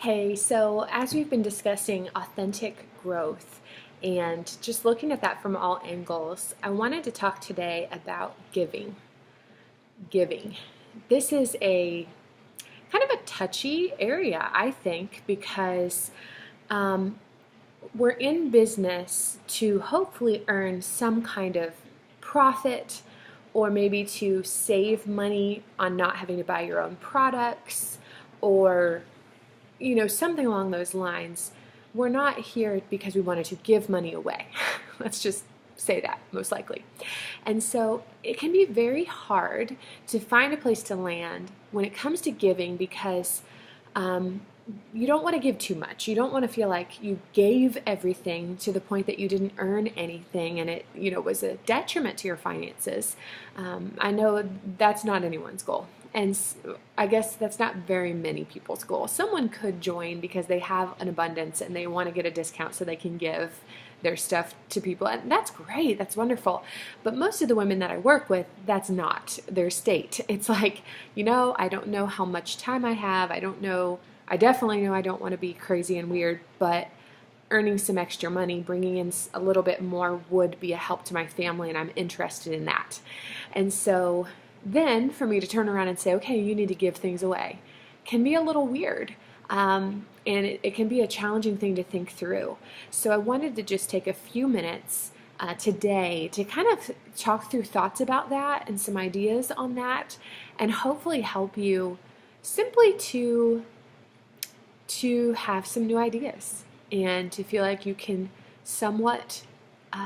Hey, so as we've been discussing authentic growth and just looking at that from all angles, I wanted to talk today about giving. Giving. This is a kind of a touchy area, I think, because um, we're in business to hopefully earn some kind of profit or maybe to save money on not having to buy your own products or something along those lines. We're not here because we wanted to give money away. Let's just say that, most likely. And so it can be very hard to find a place to land when it comes to giving because you don't want to give too much. You don't want to feel like you gave everything to the point that you didn't earn anything and it was a detriment to your finances. I know that's not anyone's goal. And I guess that's not very many people's goal. Someone could join because they have an abundance and they want to get a discount so they can give their stuff to people. And that's great. That's wonderful. But most of the women that I work with, that's not their state. It's like, I don't know how much time I have. I definitely know I don't want to be crazy and weird, but earning some extra money, bringing in a little bit more would be a help to my family, and I'm interested in that. And so then for me to turn around and say, okay, you need to give things away, can be a little weird. And it can be a challenging thing to think through. So I wanted to just take a few minutes today to kind of talk through thoughts about that and some ideas on that, and hopefully help you simply to have some new ideas and to feel like you can somewhat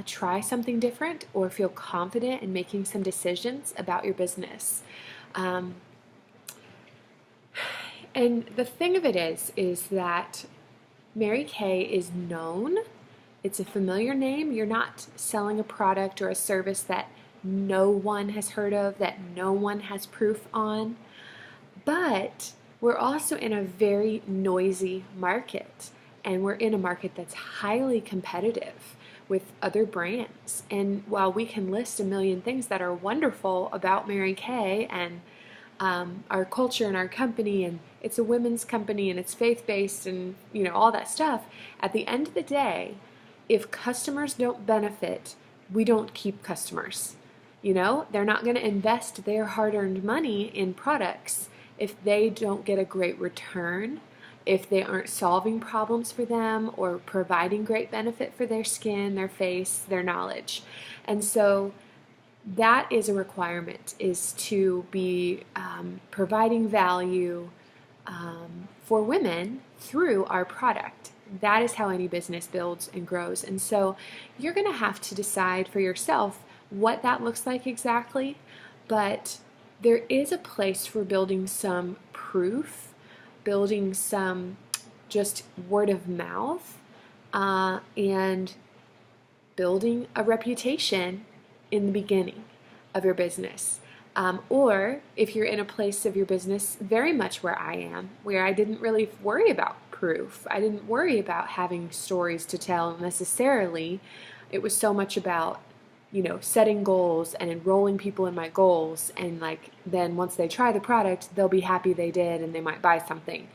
try something different or feel confident in making some decisions about your business. And the thing of it is that Mary Kay is known. It's a familiar name. You're not selling a product or a service that no one has heard of, that no one has proof on. But we're also in a very noisy market, and we're in a market that's highly competitive with other brands. And while we can list a million things that are wonderful about Mary Kay and our culture and our company, and it's a women's company and it's faith-based and all that stuff, at the end of the day, if customers don't benefit, we don't keep customers. They're not going to invest their hard-earned money in products if they don't get a great return, if they aren't solving problems for them or providing great benefit for their skin, their face, their knowledge. And so that is a requirement, is to be providing value for women through our product. That is how any business builds and grows. And so you're going to have to decide for yourself what that looks like exactly, but there is a place for building some proof, building some just word of mouth, and building a reputation in the beginning of your business. Or if you're in a place of your business very much where I am, where I didn't really worry about proof, I didn't worry about having stories to tell necessarily. It was so much about setting goals and enrolling people in my goals, and then once they try the product, they'll be happy they did and they might buy something.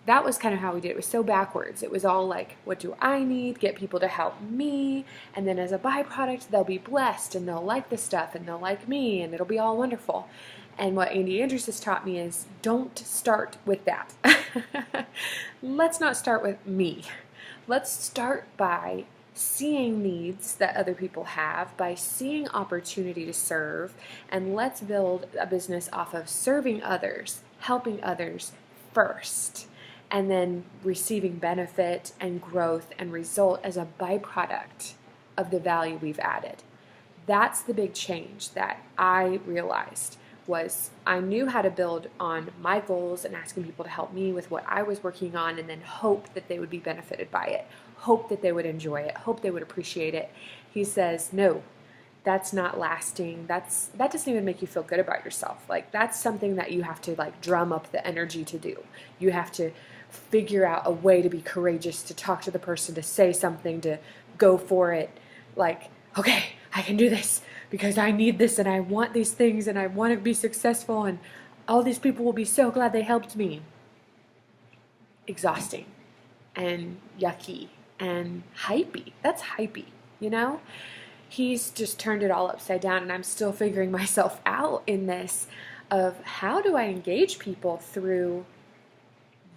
That was kind of how we did it. It was so backwards. It was all like, what do I need? Get people to help me, and then as a byproduct, they'll be blessed and they'll like the stuff and they'll like me and it'll be all wonderful. And what Andy Andrews has taught me is, don't start with that. Let's not start with me. Let's start by seeing needs that other people have, by seeing opportunity to serve, and let's build a business off of serving others, helping others first, and then receiving benefit and growth and result as a byproduct of the value we've added. That's the big change that I realized. Was I knew how to build on my goals and asking people to help me with what I was working on, and then hope that they would be benefited by it, hope that they would enjoy it, hope they would appreciate it. He says, no, that's not lasting. That doesn't even make you feel good about yourself. That's something that you have to drum up the energy to do. You have to figure out a way to be courageous, to talk to the person, to say something, to go for it. Okay, I can do this, because I need this and I want these things and I want to be successful and all these people will be so glad they helped me. exhausting and yucky and hypey. That's hypey, you know? He's just turned it all upside down, and I'm still figuring myself out in this of how do I engage people through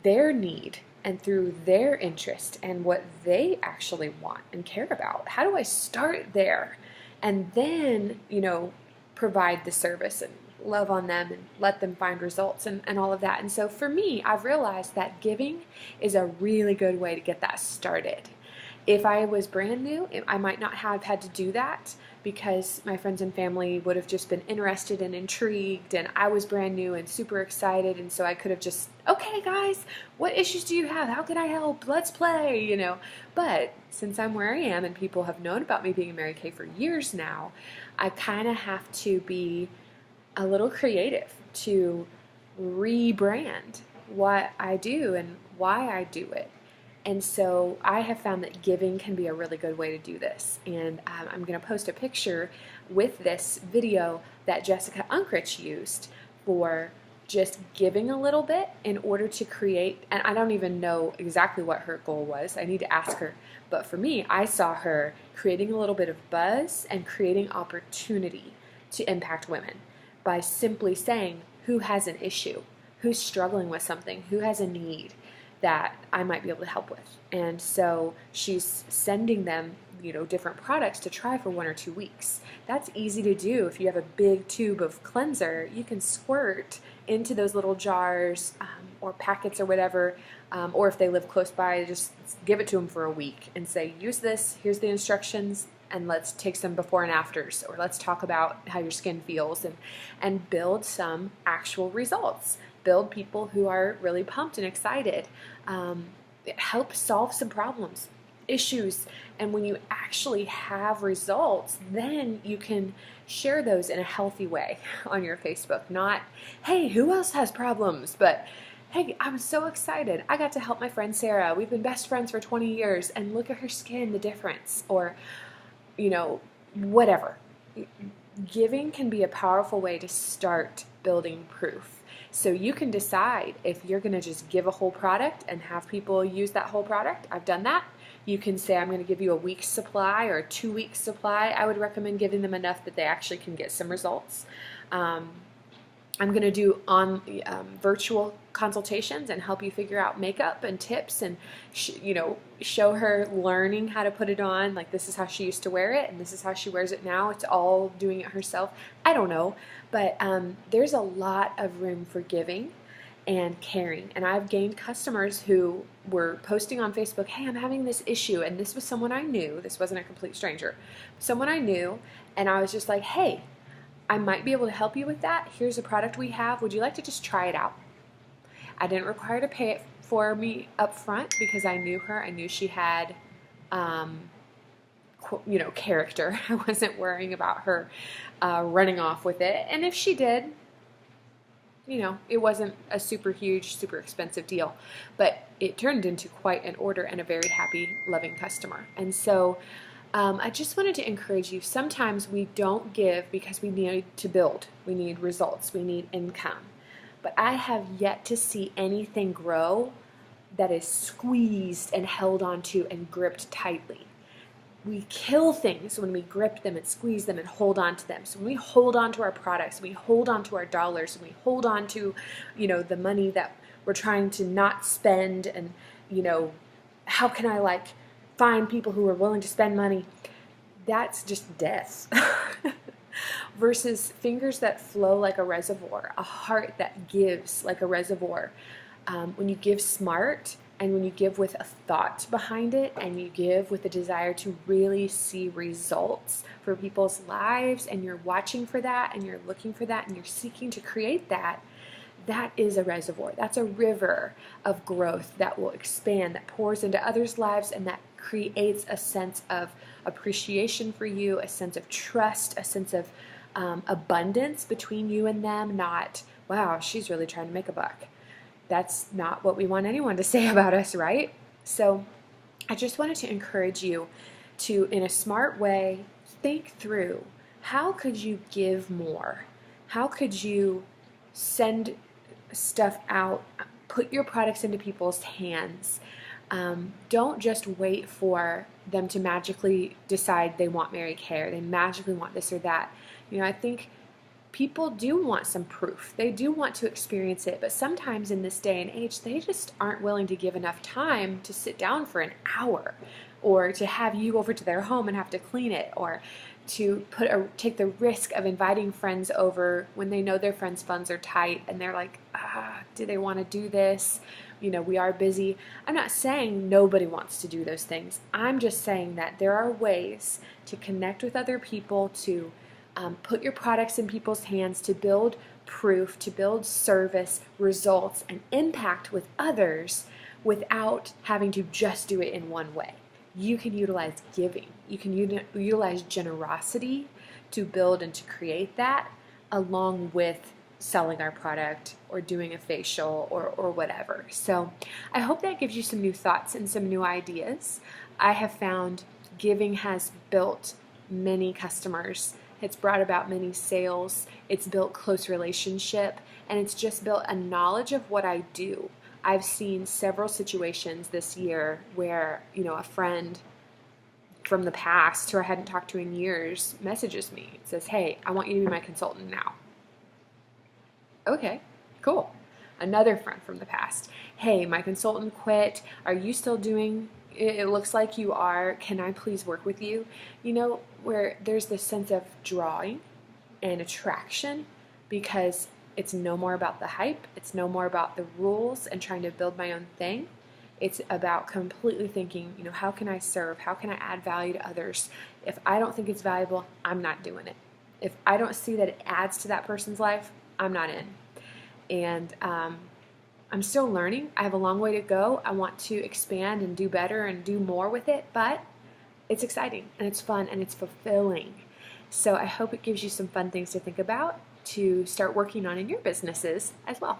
their need and through their interest and what they actually want and care about. How do I start there and then, provide the service and love on them and let them find results and all of that. And so for me, I've realized that giving is a really good way to get that started. If I was brand new, I might not have had to do that because my friends and family would have just been interested and intrigued, and I was brand new and super excited, and so I could have just, okay guys, what issues do you have? How can I help? Let's play, But since I'm where I am and people have known about me being a Mary Kay for years now, I kind of have to be a little creative to rebrand what I do and why I do it. And so I have found that giving can be a really good way to do this. And I'm going to post a picture with this video that Jessica Unkrich used for just giving a little bit in order to create, and I don't even know exactly what her goal was. I need to ask her. But for me, I saw her creating a little bit of buzz and creating opportunity to impact women by simply saying, who has an issue? Who's struggling with something? Who has a need that I might be able to help with? And so she's sending them, different products to try for 1 or 2 weeks. That's easy to do. If you have a big tube of cleanser, you can squirt into those little jars or packets or whatever, or if they live close by, just give it to them for a week and say, use this, here's the instructions, and let's take some before and afters, or let's talk about how your skin feels, and build some actual results. Build people who are really pumped and excited. It helps solve some problems, issues, and when you actually have results, then you can share those in a healthy way on your Facebook. Not, hey, who else has problems? But, hey, I'm so excited. I got to help my friend Sarah. We've been best friends for 20 years, and look at her skin, the difference. Or, whatever. Giving can be a powerful way to start building proof. So you can decide if you're going to just give a whole product and have people use that whole product. I've done that. You can say, I'm going to give you a week's supply or a 2 weeks supply. I would recommend giving them enough that they actually can get some results. I'm going to do virtual consultations and help you figure out makeup and tips and, show her learning how to put it on. Like, this is how she used to wear it and this is how she wears it now. It's all doing it herself. I don't know, but there's a lot of room for giving and caring. And I've gained customers who were posting on Facebook, hey, I'm having this issue. And this was someone I knew. This wasn't a complete stranger. Someone I knew. And I was just like, hey, I might be able to help you with that. Here's a product we have. Would you like to just try it out? I didn't require to pay it for me up front because I knew her. I knew she had, character. I wasn't worrying about her running off with it. And if she did, it wasn't a super huge, super expensive deal. But it turned into quite an order and a very happy, loving customer. And so I just wanted to encourage you. Sometimes we don't give because we need to build. We need results. We need income. But I have yet to see anything grow that is squeezed and held onto and gripped tightly. We kill things when we grip them and squeeze them and hold on to them. So when we hold on to our products, we hold on to our dollars, and we hold on to, the money that we're trying to not spend, and, how can I find people who are willing to spend money? That's just death. Versus fingers that flow like a reservoir, a heart that gives like a reservoir. When you give smart, and when you give with a thought behind it, and you give with a desire to really see results for people's lives, and you're watching for that, and you're looking for that, and you're seeking to create that, that is a reservoir. That's a river of growth that will expand, that pours into others' lives, and that creates a sense of appreciation for you, a sense of trust, a sense of abundance between you and them. Not, wow, she's really trying to make a buck. That's not what we want anyone to say about us, right? So I just wanted to encourage you to, in a smart way, think through, how could you give more? How could you send stuff out, put your products into people's hands. Don't just wait for them to magically decide they want Mary Kay or they magically want this or that. I think people do want some proof. They do want to experience it, but sometimes in this day and age, they just aren't willing to give enough time to sit down for an hour or to have you over to their home and have to clean it, or to take the risk of inviting friends over when they know their friends' funds are tight and they're like, do they want to do this? We are busy. I'm not saying nobody wants to do those things. I'm just saying that there are ways to connect with other people, to put your products in people's hands, to build proof, to build service, results, and impact with others without having to just do it in one way. You can utilize giving. You can utilize generosity to build and to create that, along with selling our product or doing a facial or whatever. So I hope that gives you some new thoughts and some new ideas. I have found giving has built many customers. It's brought about many sales. It's built close relationship, and it's just built a knowledge of what I do. I've seen several situations this year where, a friend from the past who I hadn't talked to in years messages me, says, hey, I want you to be my consultant now. Okay, cool. Another friend from the past, hey, my consultant quit. Are you still doing, it looks like you are. Can I please work with you? Where there's this sense of drawing and attraction, because it's no more about the hype. It's no more about the rules and trying to build my own thing. It's about completely thinking, how can I serve? How can I add value to others? If I don't think it's valuable, I'm not doing it. If I don't see that it adds to that person's life, I'm not in. And I'm still learning. I have a long way to go. I want to expand and do better and do more with it, but it's exciting and it's fun and it's fulfilling. So I hope it gives you some fun things to think about to start working on in your businesses as well.